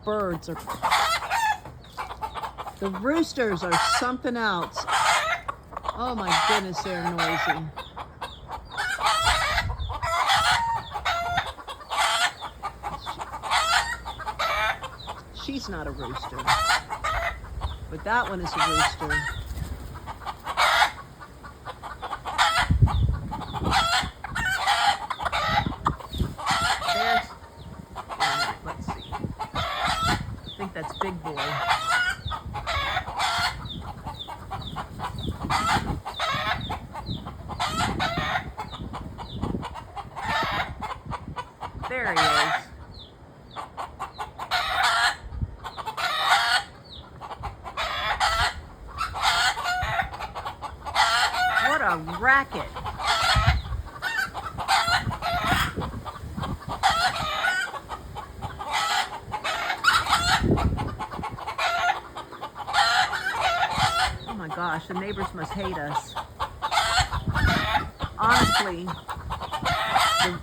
birds are... The roosters are something else. Oh my goodness, they're noisy. She's not a rooster, but that one is a rooster. There's, let's see, I think that's Big Boy. There he is. What a racket. Oh my gosh, the neighbors must hate us. Honestly, the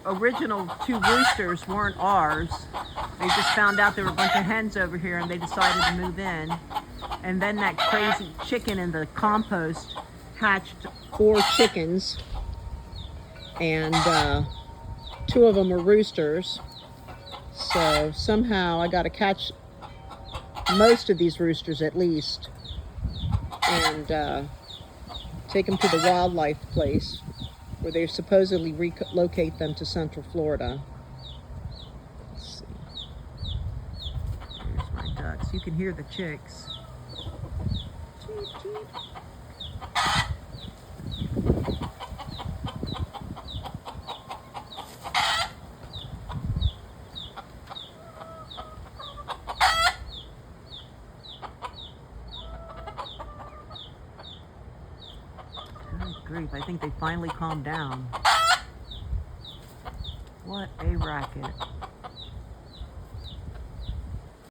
original 2 roosters weren't ours. They just found out there were a bunch of hens over here and they decided to move in. And then that crazy chicken in the compost hatched 4 chickens. And 2 of them were roosters. So somehow I got to catch most of these roosters at least. And take them to the wildlife place where they supposedly relocate them to Central Florida. Let's see. There's my ducks. You can hear the chicks. Cheep, cheep. Grief, I think they finally calmed down. What a racket.